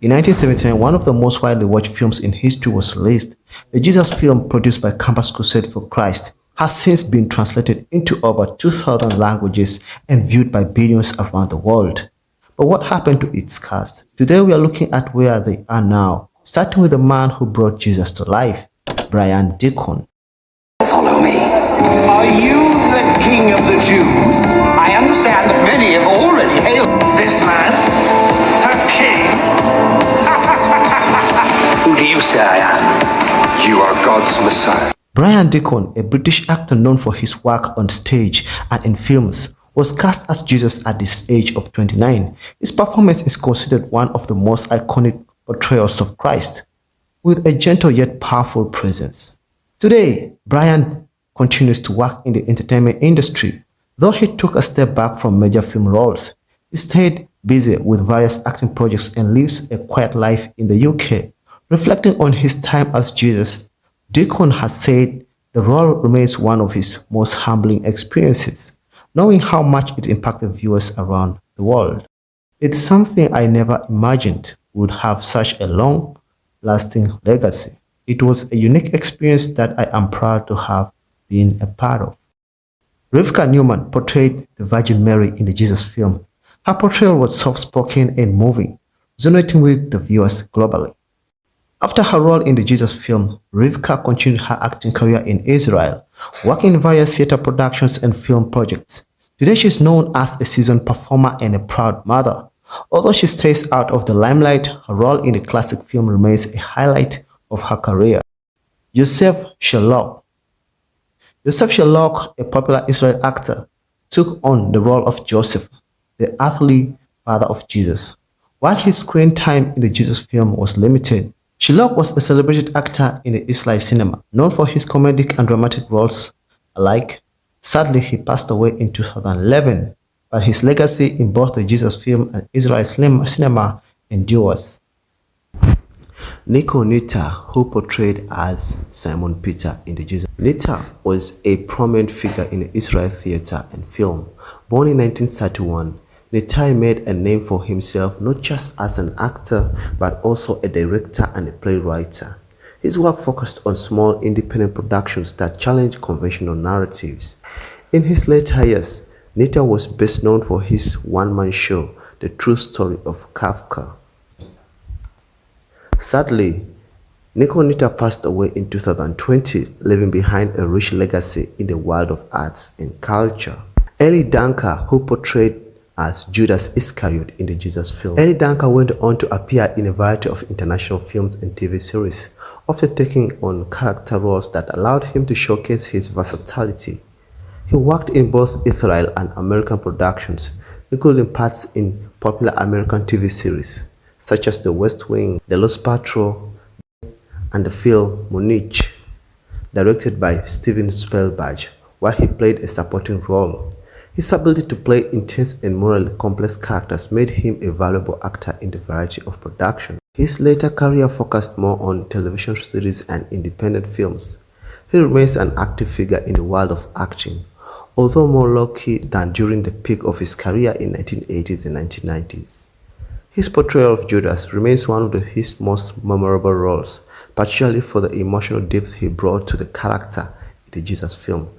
In 1979, one of the most widely watched films in history was released. The Jesus film, produced by Campus Crusade for Christ, has since been translated into over 2,000 languages and viewed by billions around the world. But what happened to its cast? Today we are looking at where they are now, starting with the man who brought Jesus to life, Brian Deacon. Follow me. Are you the king of the Jews? I understand that many have already hailed this man, her king. Who do you say I am? You are God's Messiah. Brian Deacon, a British actor known for his work on stage and in films, was cast as Jesus at the age of 29. His performance is considered one of the most iconic portrayals of Christ, with a gentle yet powerful presence. Today, Brian continues to work in the entertainment industry. Though he took a step back from major film roles, he stayed busy with various acting projects and lives a quiet life in the UK. Reflecting on his time as Jesus, Deacon has said the role remains one of his most humbling experiences, knowing how much it impacted viewers around the world. It's something I never imagined would have such a long-lasting legacy. It was a unique experience that I am proud to have been a part of. Rivka Newman portrayed the Virgin Mary in the Jesus film. Her portrayal was soft-spoken and moving, resonating with the viewers globally. After her role in the Jesus film, Rivka continued her acting career in Israel, working in various theater productions and film projects. Today she is known as a seasoned performer and a proud mother. Although she stays out of the limelight, her role in the classic film remains a highlight of her career. Yosef Sherlock, a popular Israeli actor, took on the role of Joseph, the earthly father of Jesus. While his screen time in the Jesus film was limited, Sherlock was a celebrated actor in the Israeli cinema, known for his comedic and dramatic roles alike. Sadly, he passed away in 2011, but his legacy in both the Jesus film and Israeli cinema endures. Nico Nita, who portrayed as Simon Peter in the Jesus. Nita was a prominent figure in Israeli theater and film. Born in 1931, Nitai made a name for himself not just as an actor, but also a director and a playwright. His work focused on small independent productions that challenged conventional narratives. In his later years, Nita was best known for his one-man show, The True Story of Kafka. Sadly, Nico Nita passed away in 2020, leaving behind a rich legacy in the world of arts and culture. Eli Danker, who portrayed as Judas Iscariot in the Jesus film. Eli Danker went on to appear in a variety of international films and TV series, often taking on character roles that allowed him to showcase his versatility. He worked in both Israel and American productions, including parts in popular American TV series, such as The West Wing, The Lost Patrol, and the film Munich, directed by Steven Spielberg, where he played a supporting role. His ability to play intense and morally complex characters made him a valuable actor in the variety of productions. His later career focused more on television series and independent films. He remains an active figure in the world of acting, although more low-key than during the peak of his career in the 1980s and 1990s. His portrayal of Judas remains one of his most memorable roles, particularly for the emotional depth he brought to the character in the Jesus film.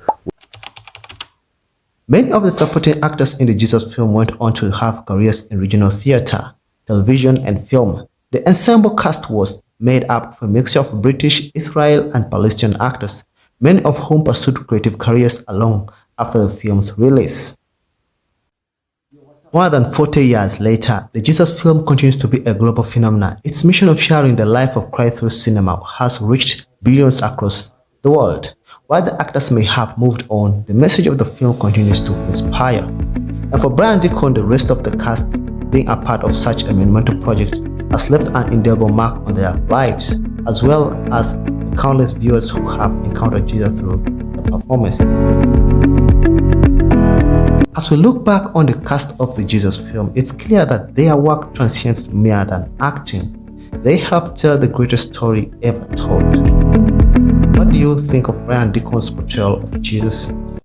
Many of the supporting actors in the Jesus film went on to have careers in regional theater, television, and film. The ensemble cast was made up of a mixture of British, Israeli, and Palestinian actors, many of whom pursued creative careers along after the film's release. More than 40 years later, the Jesus film continues to be a global phenomenon. Its mission of sharing the life of Christ through cinema has reached billions across the world. While the actors may have moved on, the message of the film continues to inspire. And for Brian Deacon, the rest of the cast, being a part of such a monumental project has left an indelible mark on their lives, as well as the countless viewers who have encountered Jesus through the performances. As we look back on the cast of the Jesus film, it's clear that their work transcends mere than acting. They help tell the greatest story ever told. What do you think of Brian Deacon's portrayal of Jesus?